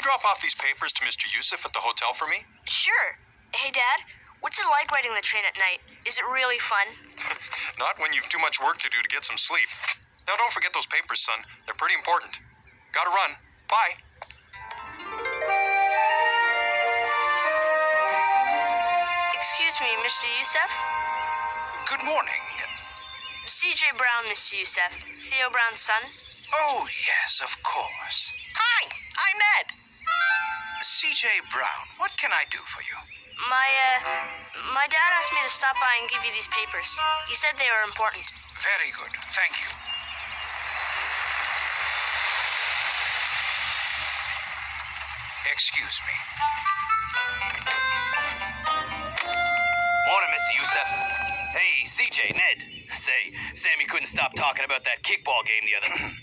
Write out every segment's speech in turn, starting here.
drop off these papers to Mr. Yusuf at the hotel for me? Sure. Hey, Dad, what's it like riding the train at night? Is it really fun? Not when you've too much work to do to get some sleep. Now, don't forget those papers, son. They're pretty important. Gotta run. Bye. Excuse me, Mr. Yusuf? Good morning. C.J. Brown, Mr. Yusuf. Theo Brown's son? Oh, yes, of course. Hi, I'm Ed. C.J. Brown, what can I do for you? My dad asked me to stop by and give you these papers. He said they were important. Very good, thank you. Excuse me. Morning, Mr. Yusuf. Hey, CJ, Ned. Say, Sammy couldn't stop talking about that kickball game the other night.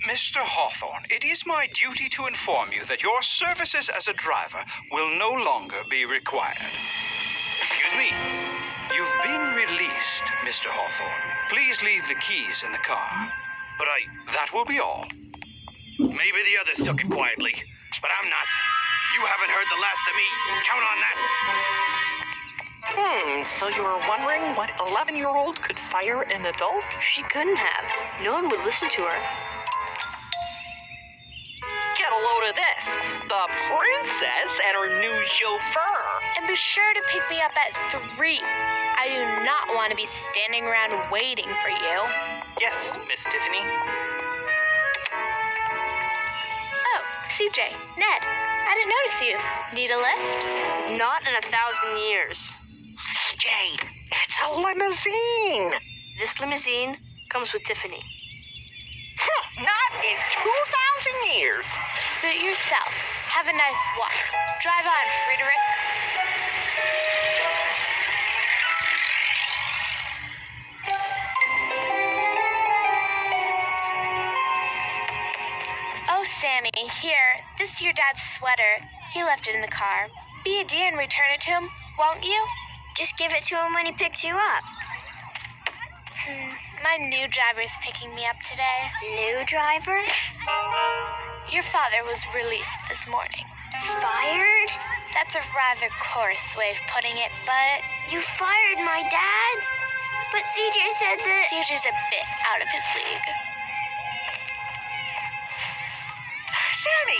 Mr. Hawthorne, it is my duty to inform you that your services as a driver will no longer be required. Excuse me? You've been released, Mr. Hawthorne. Please leave the keys in the car. But That will be all. maybe the others took it quietly, but I'm not. You haven't heard the last of me. Count on that. So you were wondering what 11-year-old could fire an adult? She couldn't have. No one would listen to her. Get a load of this. The princess and her new chauffeur. And be sure to pick me up at 3. I do not want to be standing around waiting for you. Yes, Miss Tiffany. Oh, CJ, Ned, I didn't notice you. Need a lift? Not in 1,000 years. CJ, it's a limousine. This limousine comes with Tiffany. Not in 2,000 years. Suit yourself. Have a nice walk. Drive on, Frederick. Oh, Sammy, here. This is your dad's sweater. He left it in the car. Be a dear and return it to him, won't you? Just give it to him when he picks you up. My new driver's picking me up today. New driver? Your father was released this morning. Fired? That's a rather coarse way of putting it, but You fired my dad? But CJ said that... CJ's a bit out of his league. Sammy!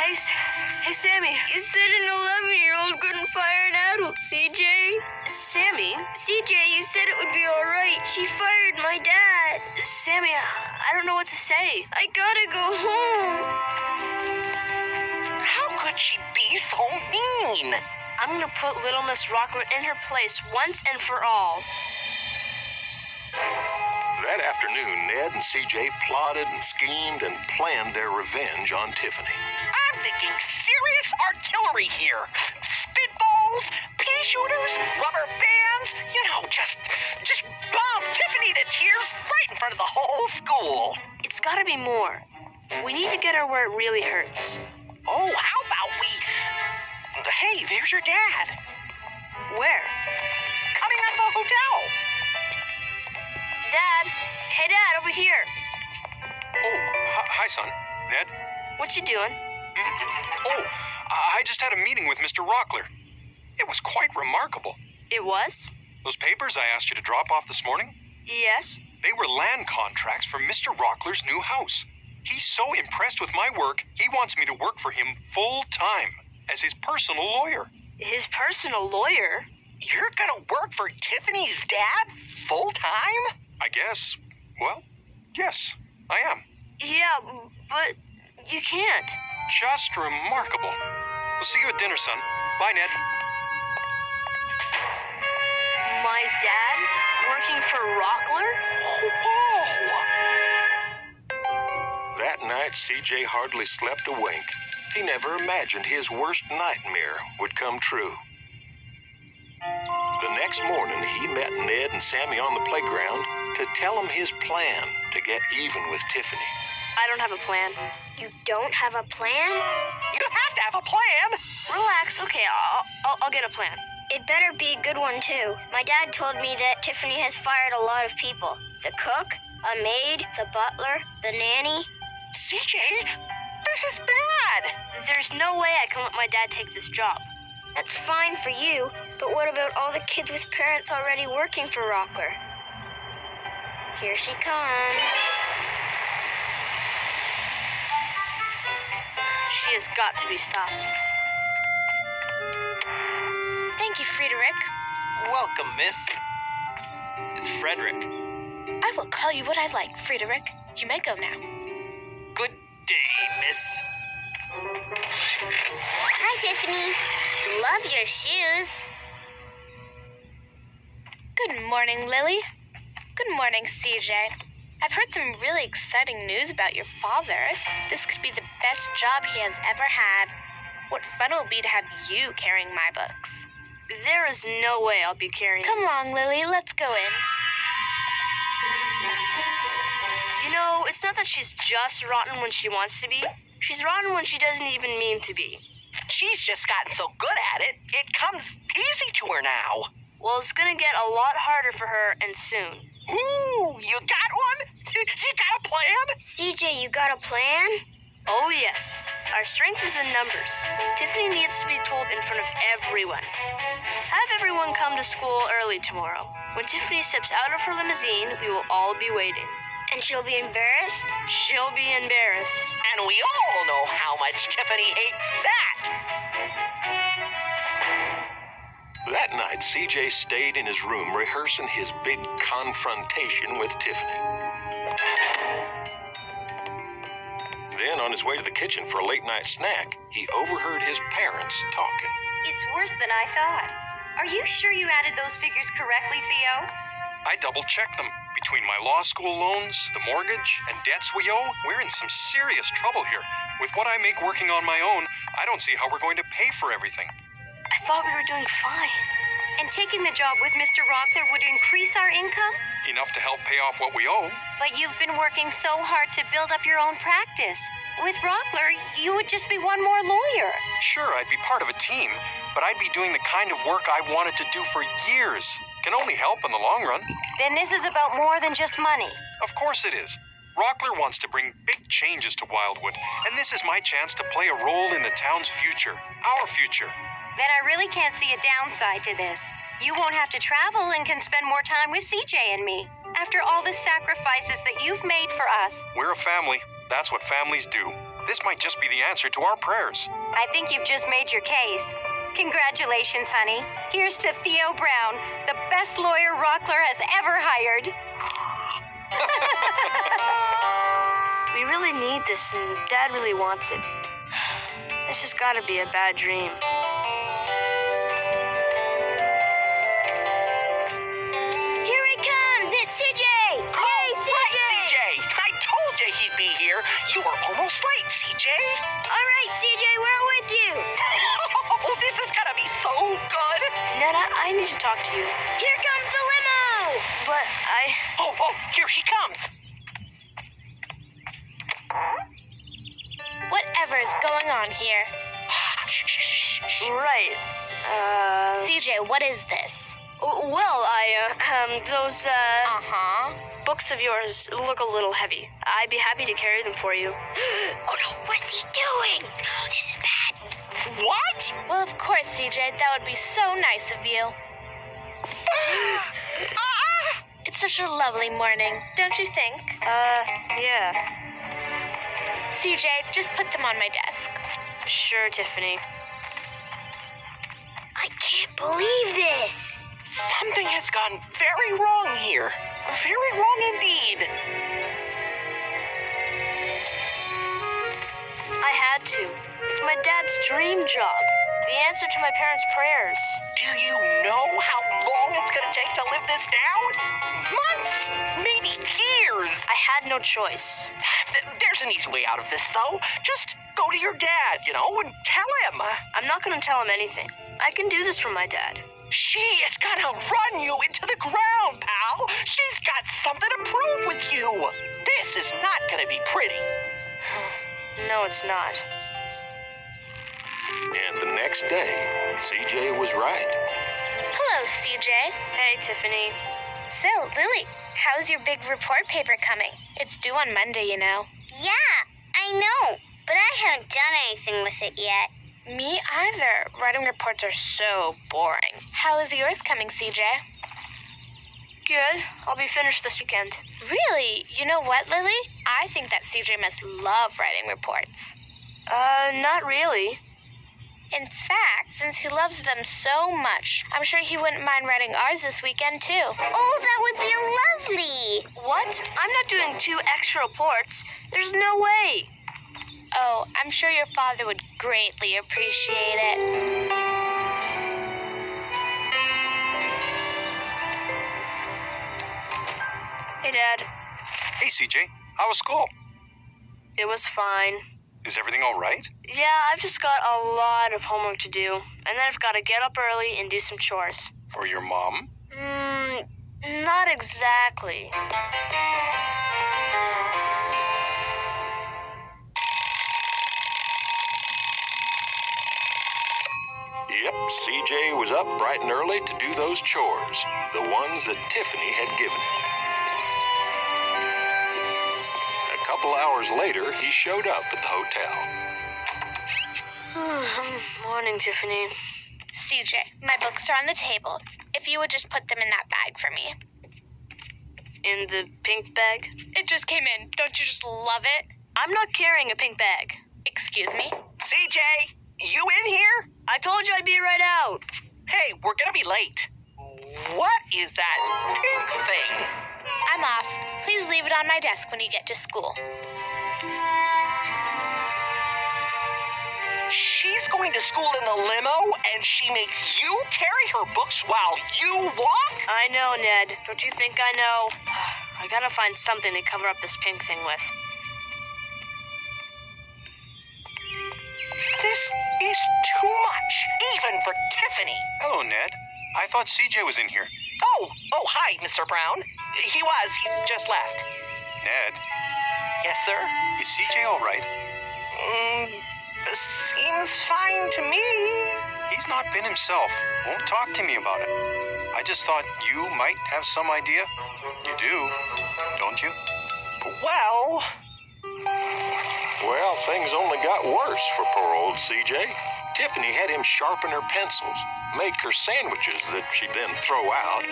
Hey, Sammy. You said an 11-year-old couldn't fire an adult, CJ. Sammy? CJ, you said it would be all right. She fired my dad. Sammy, I don't know what to say. I gotta go home. How could she be so mean? I'm gonna put Little Miss Rockler in her place once and for all. That afternoon, Ned and CJ plotted and schemed and planned their revenge on Tiffany. I'm thinking serious artillery here. Spitballs, pea shooters, rubber bands. Just bomb Tiffany to tears right in front of the whole school. It's gotta be more. We need to get her where it really hurts. Oh, how about we... Hey, there's your dad. Where? Coming out of the hotel. Dad! Hey, Dad, over here. Oh, hi, son. Ned? What you doing? Oh, I just had a meeting with Mr. Rockler. It was quite remarkable. It was? Those papers I asked you to drop off this morning? Yes. They were land contracts for Mr. Rockler's new house. He's so impressed with my work, he wants me to work for him full-time as his personal lawyer. His personal lawyer? You're gonna work for Tiffany's dad full-time? I guess. Well, yes, I am. Yeah, but you can't. Just remarkable. We'll see you at dinner, son. Bye, Ned. My dad working for Rockler? Whoa! That night, CJ hardly slept a wink. He never imagined his worst nightmare would come true. The next morning, he met Ned and Sammy on the playground to tell them his plan to get even with Tiffany. I don't have a plan. You don't have a plan? You have to have a plan. Relax, okay, I'll get a plan. It better be a good one, too. My dad told me that Tiffany has fired a lot of people. The cook, a maid, the butler, the nanny. CJ, this is bad. There's no way I can let my dad take this job. That's fine for you, but what about all the kids with parents already working for Rockler? Here she comes. She has got to be stopped. Thank you, Friedrich. Welcome, miss. It's Frederick. I will call you what I like, Friedrich. You may go now. Good day, miss. Hi, Tiffany. Love your shoes. Good morning, Lily. Good morning, CJ. I've heard some really exciting news about your father. This could be the best job he has ever had. What fun it will be to have you carrying my books. There is no way I'll be carrying. Come along, Lily. Let's go in. You know, it's not that she's just rotten when she wants to be. She's rotten when she doesn't even mean to be. She's just gotten so good at it, it comes easy to her now. Well, it's gonna get a lot harder for her, and soon. Ooh, you got one? You got a plan? CJ, you got a plan? Oh, yes. Our strength is in numbers. Tiffany needs to be told in front of everyone. Have everyone come to school early tomorrow. When Tiffany steps out of her limousine, we will all be waiting. And she'll be embarrassed? She'll be embarrassed. And we all know how much Tiffany hates that. That night, CJ stayed in his room rehearsing his big confrontation with Tiffany. Then, on his way to the kitchen for a late-night snack, he overheard his parents talking. It's worse than I thought. Are you sure you added those figures correctly, Theo? I double-checked them. Between my law school loans, the mortgage, and debts we owe, we're in some serious trouble here. With what I make working on my own, I don't see how we're going to pay for everything. I thought we were doing fine. And taking the job with Mr. Rockler would increase our income? Enough to help pay off what we owe. But you've been working so hard to build up your own practice. With Rockler, you would just be one more lawyer. Sure, I'd be part of a team, but I'd be doing the kind of work I've wanted to do for years. Can only help in the long run. Then this is about more than just money. Of course it is. Rockler wants to bring big changes to Wildwood, and this is my chance to play a role in the town's future, our future. Then I really can't see a downside to this. You won't have to travel and can spend more time with CJ and me. After all the sacrifices that you've made for us. We're a family. That's what families do. This might just be the answer to our prayers. I think you've just made your case. Congratulations, honey. Here's to Theo Brown, the best lawyer Rockler has ever hired. We really need this, and Dad really wants it. This has got to be a bad dream. Here he comes! It's CJ! Hey, CJ! Right, CJ! I told you he'd be here. You were almost late, CJ. All right, CJ, we're with you. Oh, this is gonna be so good. Nana, I need to talk to you. Here comes the limo! But Oh, here she comes. Whatever is going on here? Shh, shh, shh, shh. Right. CJ, what is this? Well, those, Uh-huh. books of yours look a little heavy. I'd be happy to carry them for you. Oh no, what's he doing? No, this is bad. What? Well, of course, CJ. That would be so nice of you. It's such a lovely morning, don't you think? Yeah. CJ, just put them on my desk. Sure, Tiffany. I can't believe this. Something has gone very wrong here. Very wrong indeed. I had to. It's my dad's dream job. The answer to my parents' prayers. Do you know how long it's gonna take to live this down? Months, maybe years. I had no choice. There's an easy way out of this, though. Just go to your dad, and tell him. I'm not going to tell him anything. I can do this for my dad. She is gonna run you into the ground, pal. She's got something to prove with you. This is not gonna be pretty. No, it's not. And the next day, CJ was right. Hello, CJ. Hey, Tiffany. So, Lily, how's your big report paper coming? It's due on Monday, you know. Yeah, I know. but I haven't done anything with it yet. Me either. Writing reports are so boring. How is yours coming, CJ? Good. I'll be finished this weekend. Really? You know what, Lily? I think that CJ must love writing reports. Not really. In fact, since he loves them so much, I'm sure he wouldn't mind writing ours this weekend, too. Oh, that would be lovely. What? I'm not doing 2 extra reports. There's no way. Oh, I'm sure your father would greatly appreciate it. Hey, Dad. Hey, CJ. How was school? It was fine. Is everything all right? Yeah, I've just got a lot of homework to do. And then I've got to get up early and do some chores. For your mom? Not exactly. Yep, CJ was up bright and early to do those chores, the ones that Tiffany had given him. A couple hours later, he showed up at the hotel. Morning, Tiffany. CJ, my books are on the table. If you would just put them in that bag for me. In the pink bag? It just came in. Don't you just love it? I'm not carrying a pink bag. Excuse me? CJ, you in here? I told you I'd be right out. Hey, we're gonna be late. What is that pink thing? I'm off. Please leave it on my desk when you get to school. She's going to school in the limo, and she makes you carry her books while you walk? I know, Ned. Don't you think I know? I gotta find something to cover up this pink thing with. This is too much, even for Tiffany. Hello, Ned. I thought CJ was in here. Oh, hi, Mr. Brown. He just left. Ned, Yes, sir? is CJ all right? Seems fine to me. He's not been himself. Won't talk to me about it. I just thought you might have some idea. You do, don't you? Well, Well, things only got worse for poor old CJ. Tiffany had him sharpen her pencils, make her sandwiches that she'd then throw out,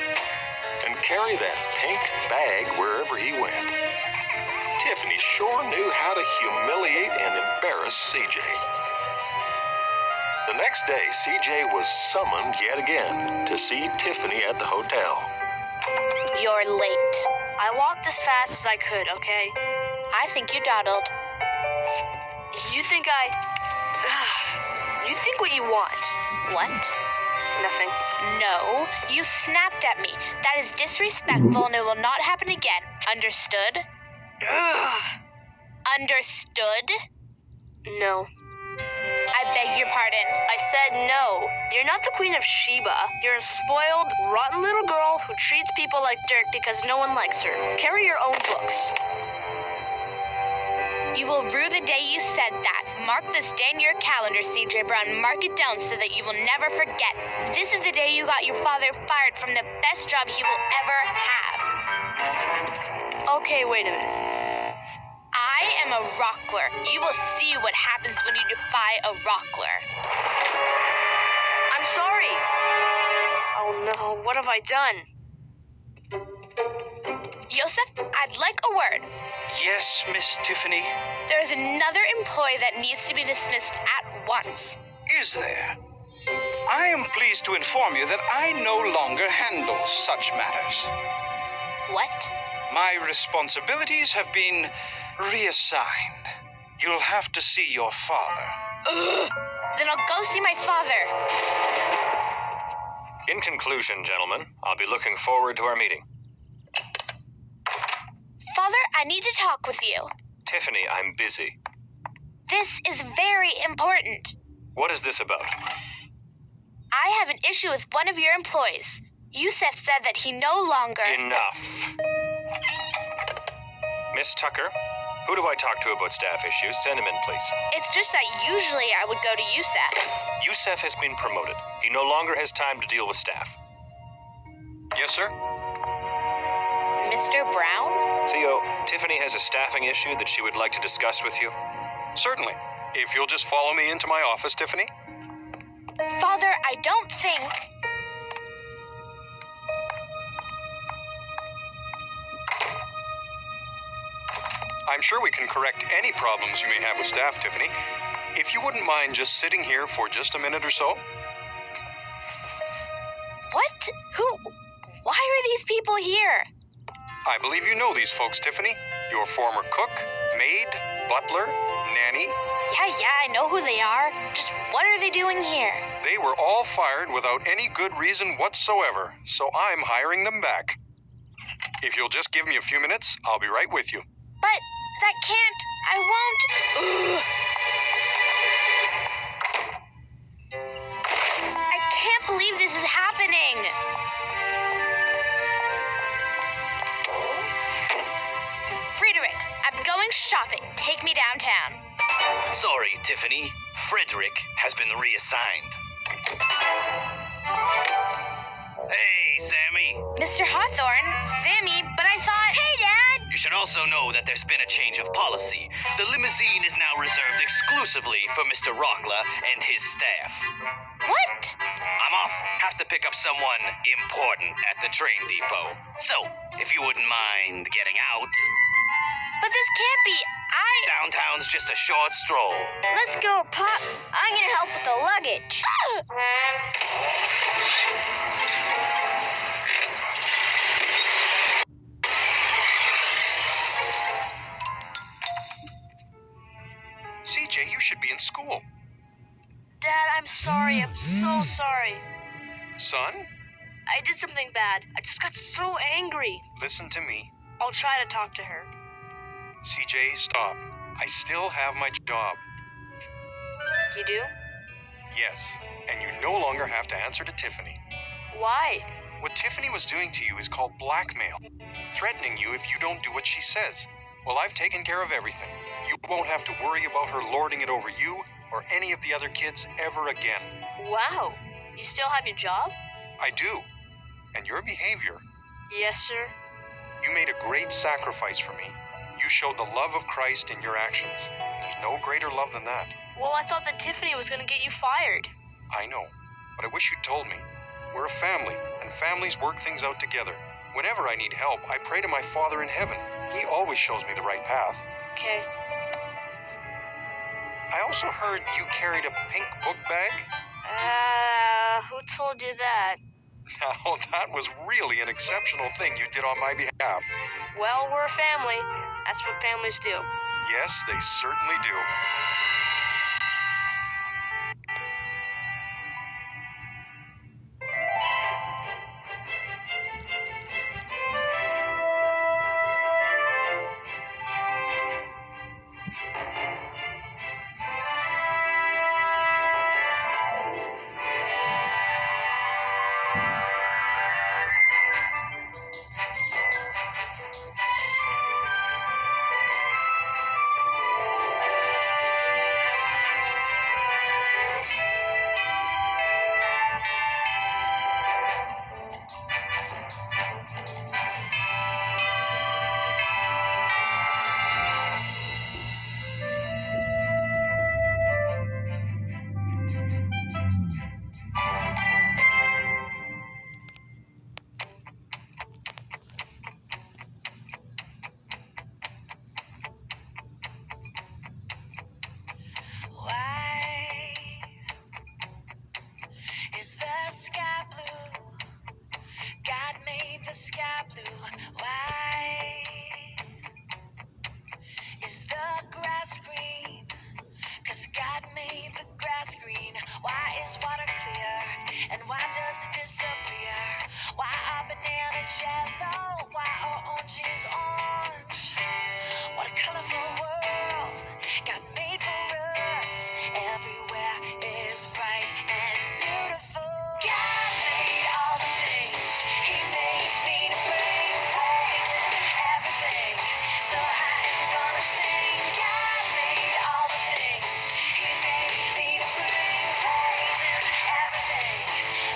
and carry that pink bag wherever he went. Tiffany sure knew how to humiliate and embarrass CJ. The next day, CJ was summoned yet again to see Tiffany at the hotel. You're late. I walked as fast as I could, okay? I think you dawdled. You think You think what you want. What? Nothing. No, you snapped at me. That is disrespectful and it will not happen again. Understood? Ugh. Understood? No. I beg your pardon. I said no. You're not the Queen of Sheba. You're a spoiled, rotten little girl who treats people like dirt because no one likes her. Carry your own books. You will rue the day you said that. Mark this day in your calendar, CJ Brown. Mark it down so that you will never forget. This is the day you got your father fired from the best job he will ever have. Okay, wait a minute. I am a rockler. You will see what happens when you defy a rockler. I'm sorry. Oh no, what have I done? Yosef, I'd like a word. Yes, Miss Tiffany? There is another employee that needs to be dismissed at once. Is there? I am pleased to inform you that I no longer handle such matters. What? My responsibilities have been reassigned. You'll have to see your father. Then I'll go see my father. In conclusion, gentlemen, I'll be looking forward to our meeting. Father, I need to talk with you. Tiffany, I'm busy. This is very important. What is this about? I have an issue with one of your employees. Yusef said that he no longer... Enough. Miss Tucker, who do I talk to about staff issues? Send him in, please. It's just that usually I would go to Yusef. Yusef has been promoted. He no longer has time to deal with staff. Yes, sir? Mr. Brown? Theo, Tiffany has a staffing issue that she would like to discuss with you. Certainly. If you'll just follow me into my office, Tiffany. Father, I don't think. I'm sure we can correct any problems you may have with staff, Tiffany. If you wouldn't mind just sitting here for just a minute or so. What? Who? Why are these people here? I believe you know these folks, Tiffany. Your former cook, maid, butler, nanny. Yeah, I know who they are. Just what are they doing here? They were all fired without any good reason whatsoever, so I'm hiring them back. If you'll just give me a few minutes, I'll be right with you. But that can't. I won't. Ugh. I can't believe this is happening. Friedrich, I'm going shopping. Take me downtown. Sorry, Tiffany. Frederick has been reassigned. Hey, Sammy. Mr. Hawthorne, Sammy, but I thought. Hey, Dad! You should also know that there's been a change of policy. The limousine is now reserved exclusively for Mr. Rockler and his staff. What? I'm off. Have to pick up someone important at the train depot. So, if you wouldn't mind getting out. But this can't be. Downtown's just a short stroll. Let's go, Pop. I'm gonna help with the luggage. CJ, you should be in school. Dad, I'm sorry. I'm so sorry. Son, I did something bad. I just got so angry. listen to me. I'll try to talk to her. CJ, stop. I still have my job. You do? Yes, and you no longer have to answer to Tiffany. Why? What Tiffany was doing to you is called blackmail, threatening you if you don't do what she says. Well, I've taken care of everything. You won't have to worry about her lording it over you or any of the other kids ever again. Wow. You still have your job? I do. And your behavior, Yes, sir. you made a great sacrifice for me. You showed the love of Christ in your actions. There's no greater love than that. Well, I thought that Tiffany was gonna get you fired. I know, but I wish you'd told me. We're a family, and families work things out together. Whenever I need help, I pray to my Father in heaven. He always shows me the right path. Okay. I also heard you carried a pink book bag. Who told you that? Now, that was really an exceptional thing you did on my behalf. Well, we're a family. That's what families do. Yes, they certainly do.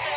So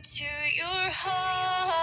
to your heart.